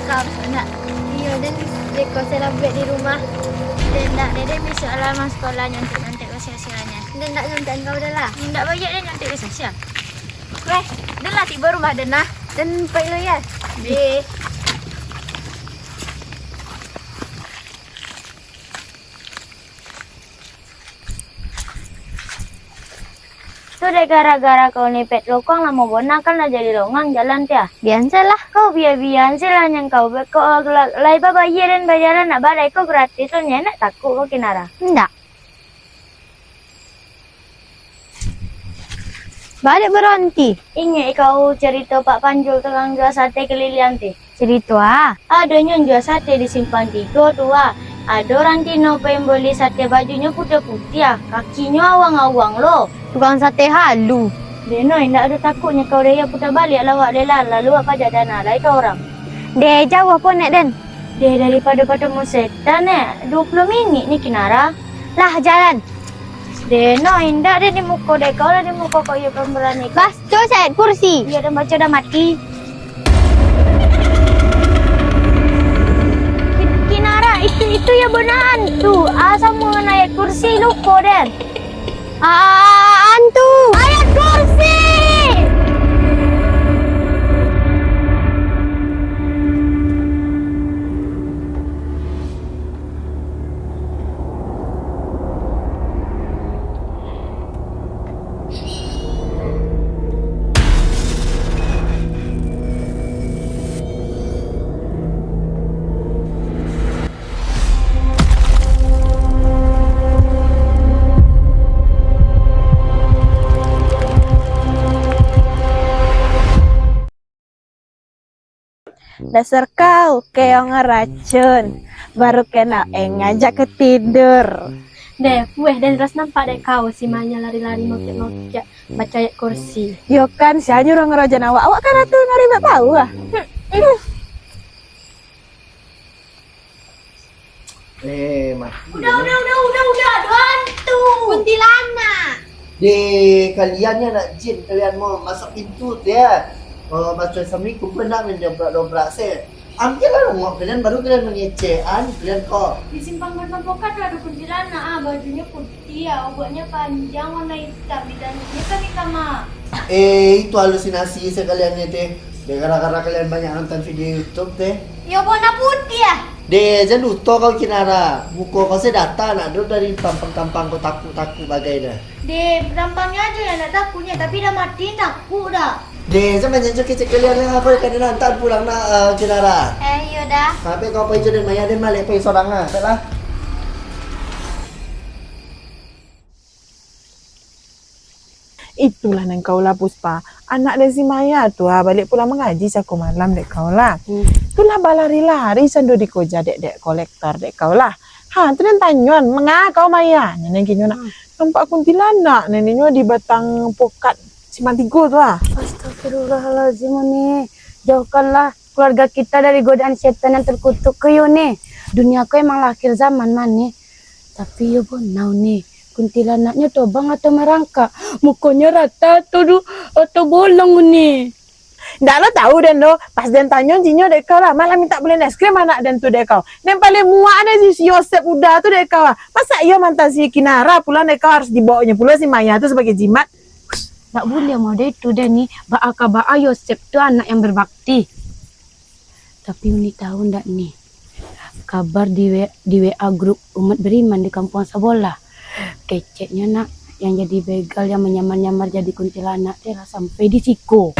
kau nak. Iya, dan Deko celebrate di rumah. Dan nak Dede besok alamat sekolahnya untuk nanti ke sia-sianya. Dan nak nyontek kau dah lah. Tak banyak dia nanti ke sia-sia. Weh, dan lah tiba rumah dan nah. Dan pak lo ya. Di. Tuh deh gara-gara kau nipet lokong lah mau bonang kan lah jadi longang jalan tia. Biasalah kau biar-biar sih lah yang kau lai bayar dan bayaran nak badai kau gratis soalnya nak takut kau kinara. Enggak. Balik berhenti. Ingat kau cerita Pak Panjul tukang jual sate kelilian ti. Cerita adanya jual sate di Simpang 3 tuh Ada orang Cina pengen beli sate bajunya putih-putih kakinya awang-awang loh. Tukang sate halu. Deno, tidak ada takutnya kau dia putar balik lawak dia lalu apa jadana lah itu orang. Dia jauh apa nak Den? Dia daripada ketemu setan 20 minit ni kinara. Lah jalan. Deno, indah dia di muka dia kau lah di muka kau ya pemberani. Bas, coba saya kursi. Dia dah baca dah mati. Kinara, itu ya benar hantu. Asal mau naik kursi lupa Den. Hantu! Ayat kursi! Dasar kau keong ngeracun, baru kena ngajak ke tidur. Deh, dan terus nampak deh kau si Manya lari-lari mokek-mokek baca ayat kursi. Yo kan, si Anyu orang ngerajan awak kan atuh ngari mbak tahu ah. Udah, aduh hantu. Kuntilanak. Kaliannya nak jin, kalian mau masuk pintu tu ya. Macam Assalamualaikum pun nak dobrak saya. Ambillah rumah kalian baru kalian mengecehan kalian kok. Di simpang Pokat ada kuntilanak bajunya putih obatnya panjang warna hitam di dalamnya kan hitam Itu halusinasi sekaliannya teh. Gara-gara kalian banyak nonton video YouTube teh. Ya warna putih Jangan lupa kau kinara. Muka kau sedata nak duduk dari tampang-tampang kau takut-takut bagai dah. Tampangnya aja yang nak takutnya tapi dah mati takut dah. Jangan jangan kecil kalian yang aku akan nanti pulang nak kinara. Yaudah. Tapi kau pergi dan Maya dan Malik pergi seorang lah. Itulah nang kau lah Puspa. Anak dari si Maya tu balik pulang mengaji saku malam dek kau lah. Itulah balari-lari sando di koja dek kolektor dek kau lah. Tu dan tanyon mengah kau Maya. Nenek kini nak nampak kuntilanak neneknya di batang pokat Simpang 3 tu Astagfirullahaladzim nih. Jauhkanlah keluarga kita dari godaan setan yang terkutuk ke nih. Dunia aku emang akhir zaman nih. Tapi yo bonau nih. Kuntilanaknya tobang atau merangkak. Mukanya rata atau bolong nih. Ndak lo tahu dan lo pas dan tanyon jinyo dek kau lah malah minta beli es krim anak dan tu dek kau. Yang paling muak ada si Yosep udah tu dek kau lah. Masa iya mantan si Kinara pulang dek kau harus dibawanya pula si Maya tu sebagai jimat. Tak boleh mau deh itu deh nih. Ba'a Yosep tuh anak yang berbakti. Tapi Uni tahu ndak nih. Kabar di WA grup umat beriman di kampung Sabola. Keceknya nak yang jadi begal yang menyamar-nyamar jadi kuntilanak dia sampai di Siko.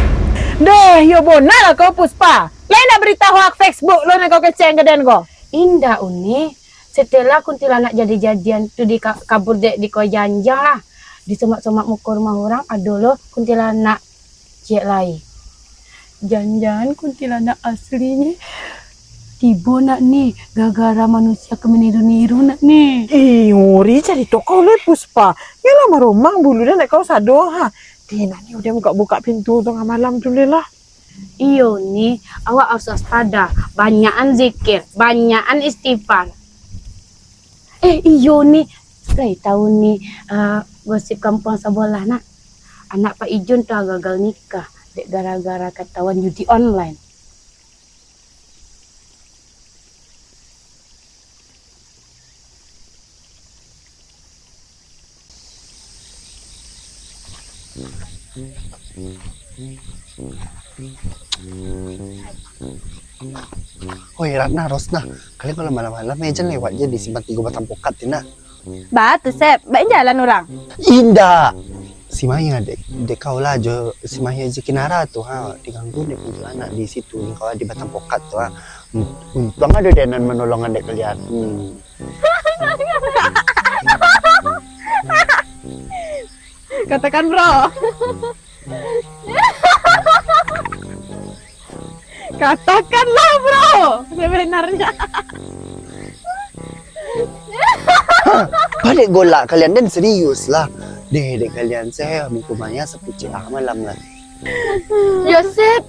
Deh, yo bona lah kau Puspa. Lain nak berita hoax Facebook lo nak kau keceng kedan kau. Indah Uni. Setelah kuntilanak jadi-jadian tuh di kabur dek di koi janjang lah. Di semak-semak muka rumah orang ada lo kuntilanak cek lai. Jangan-jangan kuntilanak aslinya tiba nak nih gara-gara manusia kemeniru-niru nak nih. Uri cari toko le Puspa. Ya lama romang bulu dan nak kau sado ha. Tina ni udah buka pintu tengah malam tu lah. Iyo nih, awak harus waspada. Banyakan zikir, banyakan istighfar. Iyo nih, saya tahu nih gosip kampung Sabola nak. Anak Pak Ijon tuh gagal nikah gara-gara ketahuan judi online. Hoi Ratna, Rosna, kalian kalau malam-malam meja lewat aja di Simpang 3 Batang Pokat, Tina. Batu Sep, baik jalan orang. Indah. Si Maya dek kau lah jo si Maya je Kinara tuh ha diganggu dek untuk anak di situ di kau di Batang Pokat tuh ha. Untung ada denan menolong adek kalian. Katakan bro. Katakanlah bro, sebenarnya. Balik golak kalian dan serius lah. Dek kalian saya minggu Maya sepucuk malam lah. Yosep,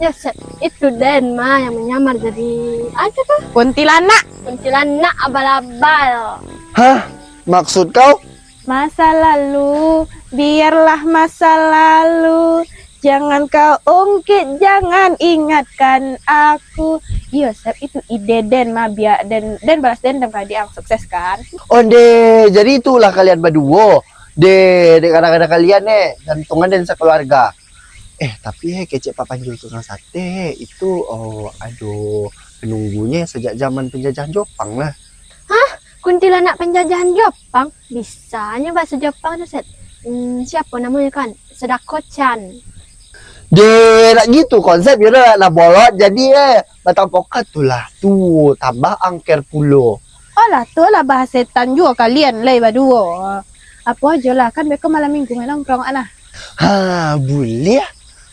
itu Den mah yang menyamar jadi apa tuh? Kuntilanak. Kuntilanak abal-abal. Hah? Maksud kau? Masa lalu, biarlah masa lalu. Jangan kau ungkit, jangan ingatkan aku. Yosep itu ide Den mah biar Den balas dendam kan dia sukses kan. Onde, jadi itulah kalian berdua. Dek kadang-kadang kalian gantungan dan sekeluarga. Tapi kecek Pak Panjul tukang sate itu aduh penunggunya sejak zaman penjajahan Jepang lah. Hah? Kuntilanak penjajahan Jepang? Bisanya bahasa Jepang tuh, Set. Siapa namanya kan? Sedako-chan. Dek, nak gitu konsep ya lah bolot jadi Batang Pokat tuh lah. Tuh, tambah angker pulo. Alah tuh lah bahasa setan juga kalian lah berdua. Apa aja lah kan mereka malam minggu main nongkrong anak. Boleh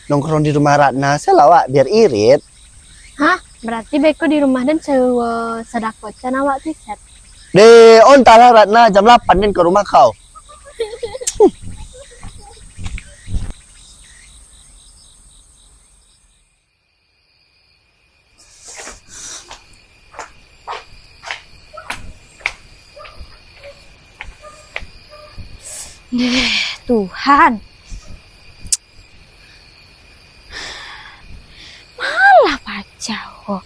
nongkrong di rumah Ratna selawak biar irit. Hah? Berarti beko di rumah dan sewa sedako-chan awak tuh, Set. Dek, ontahlah Ratna jam 8 dan ke rumah kau. Tuhan. Malah pacau.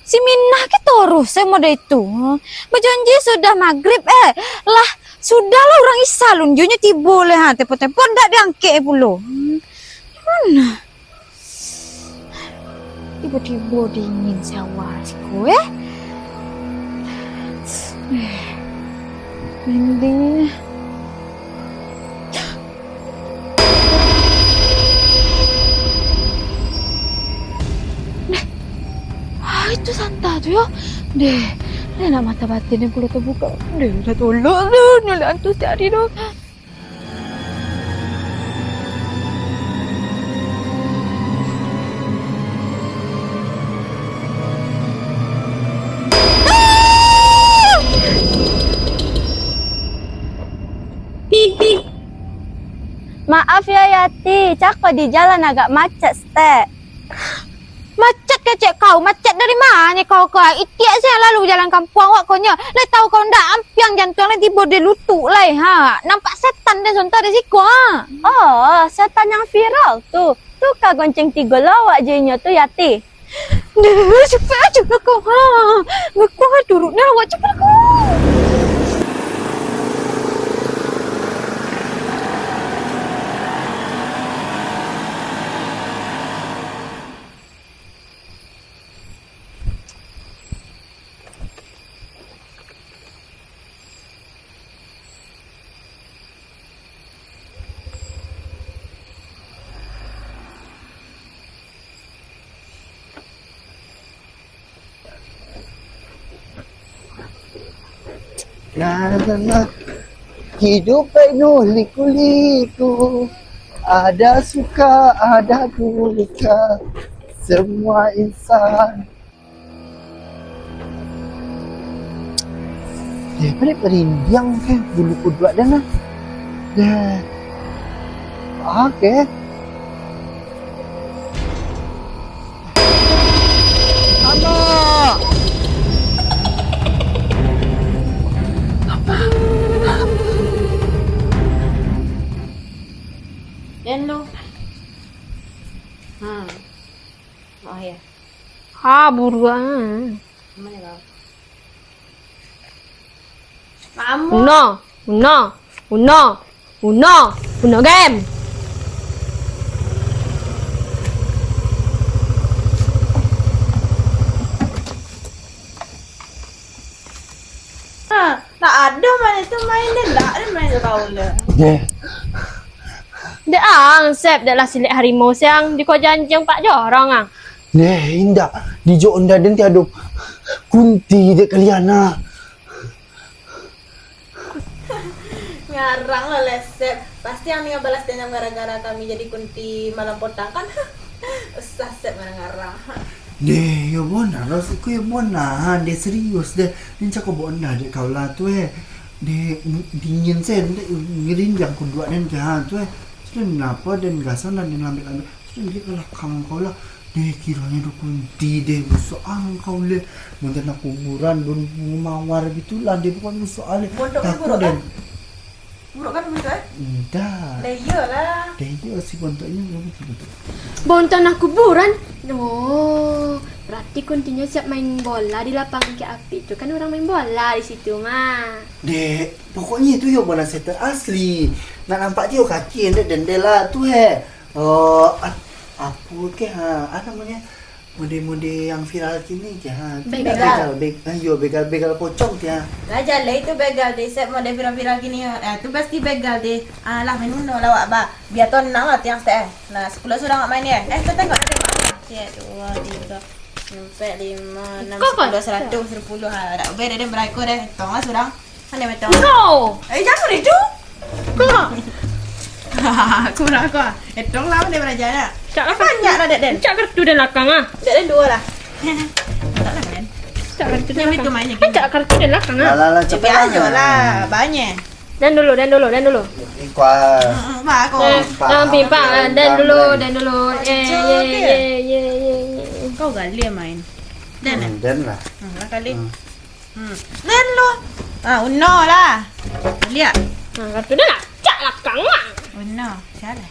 Si Minah ke terus saya mau itu. Berjanji sudah maghrib lah sudahlah orang Isa lunjunya tiba leh tepo-tepo ndak diangke pulo. Mana? Tiba-tiba dingin sawah siku Mending itu Santa tuh ya. Deh nak mata batin yang kulit terbuka. Deh udah tolong nyala antus dari dong. Maaf ya Yati, Cako di jalan agak macet, Ste. Macet kecek kau, macet dari mana kau itiak saya lalu jalan kampung awak kau nya. Lah tahu kau ndak ampiang jantung di bode lutut lah Nampak setan dan sontar di siku Oh, setan yang viral tuh. Tuh kak gonceng 3 lawak jenya tuh Yati. Deh, cepat juga kau Kau turutnya awak cepat kau. Nah, hidup penuh liku-liku, ada suka, ada duka, semua insan. Daripada perindiang bulu kudua dan oke. Dan lu. Oh ya. Buruan. Mana kau? Kamu. Uno game. ada main itu main deh, enggak ada main kau lah. Deh, Dek ang, Sep, dek lah silik harimau siang di ko janjang Pak Jorong ang. deh, indah. Di jo onda dan tiada kunti dek kalian nah. Ngarang lah lesep. Pasti yang balas dendam gara-gara kami jadi kunti malam potang kan. Usah Sep ngarang-ngarang. Deh, ya bona, rasiko ya bona. Deh serius deh. Din cakap bona dek kau lah tu Deh dingin sen, deh ngelinjang kundua dan jahan tu Sudah kenapa dan gasan dan ambil. Sudah dia kalah kang kau lah. Deh kiranya ada kunti deh musuhan kau le. Mungkin nak kuburan dun mawar gitulah deh bukan musuhan le. Pondok Takut buruk dan. kan? Buruk kan begitu Enggak. Dah iyalah. Deh iya si bentuknya berapa sih bentuk? Bontan nak kuburan? No, berarti kuntinya siap main bola di lapangan ke api itu kan orang main bola di situ mah. Dek, pokoknya itu ya bola setter asli. Nak nampak dia kaki dan lah tu apa ke apa namanya? Mode-mode yang viral kini ke Begal. begal pocong ke Raja lah itu begal deh. Sep mau viral-viral gini. Tu pasti begal deh. Lah main uno lawak ba. Biar ton nang lah tiang teh. Nah 10 sudah nggak main ya. Tu tengok ada mana. Ya 2, 3, 4, 5, 6, 10, 100, 10. Dah beda deh berikut deh. Tong lah sudah. Mana betul? No, Jangan itu. Kok? Kurang kok. Tong lah mana beraja nak. cak lah Banyak lah dek. cak kartu dan lakang ah. Dek 2 lah. Tak lah kan. Cak kartu dan Yang itu lakang. mainnya Kan cak kartu dan lakang ah. lah Cepat aja lah. Banyak. Dan dulu. kuat Mak kau. Pimpang dan dulu. Ye. Kau gali main. Dan dan lah lah kali. Dan lo. Uno lah. Lihat. Nah, kartu dan lah cak lakang ah. Uno. Salah.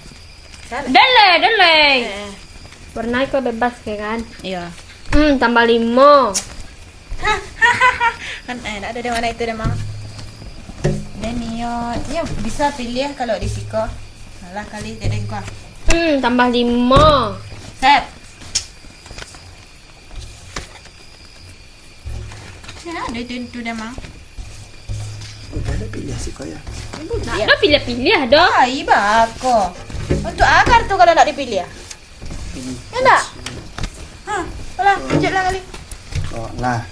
Dele. Warna kau bebas ke kan? Iya. Tambah 5. Kan tak ada di mana itu dah mang. Dan ya bisa pilih kalau di siko. Salah kali jadi kau. Tambah 5. Sep. Ya, ada itu dah mang. udah ada pilih sih kau ya Nah, pilih-pilih dah. Ai bako. Untuk akar tu kalau nak dipilih. Ya tak? Alah, tunjuk lah kali. oh nah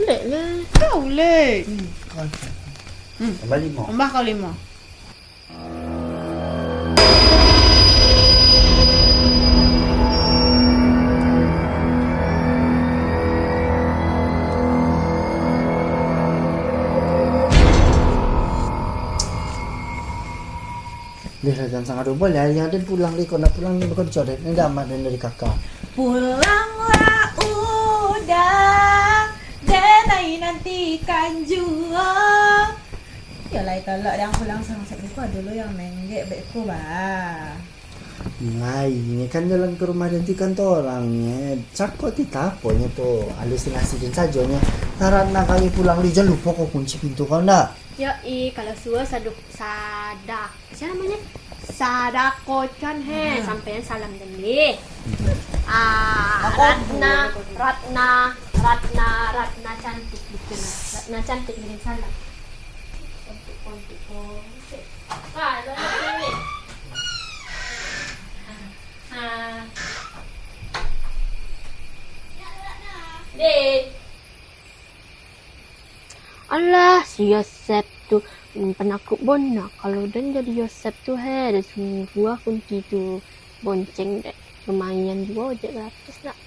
Lek lah. Kau leh. tambah 5 Tambah kau 5. Dia jangan sangat double ya. Yang ada pulang deh. Kau nak pulang ni bukan coret. Ni dah amat dari kakak. Pulanglah udah, denai nantikan jua. Yalah kalau yang pulang sama sebeku dulu yang menggek beku bah. Nah, ini kan jalan ke rumah gantikan tu orangnya. Cakap kita apanya tu. Halusinasi dan sajonya. Taran nak kali pulang di jangan lupa kau kunci pintu kau nak. Kalau suah sadak. Siapa namanya? Sadakocan sampai salam dende. Ratna cantik gitu nah. Ratna cantik dengan salam. Kontik. Allah, si Yosep tu penakut bona. Kalau dan jadi Yosep tu ada semua kunci tu bonceng dek. Lumayan juga ojek gratis nak.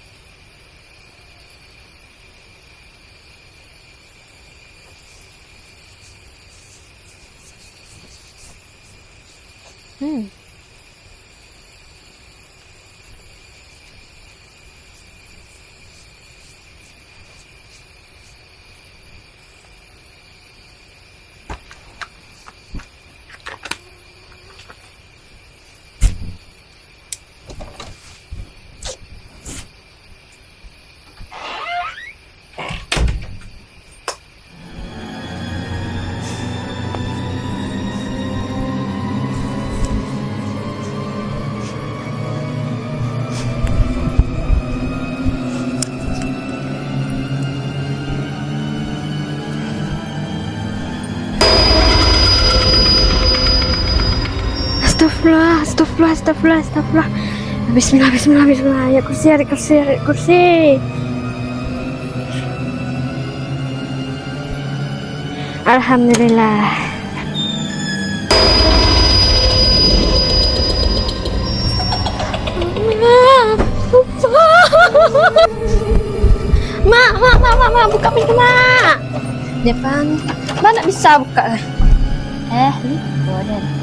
Astagfirullah, astagfirullah, astagfirullah, astagfirullah. Bismillah, bismillah, bismillah. Ya kursi, ya kursi, ya kursi. Alhamdulillah. Mak, buka pintu, Mak. Depan. Mak nak bisa buka. Boleh.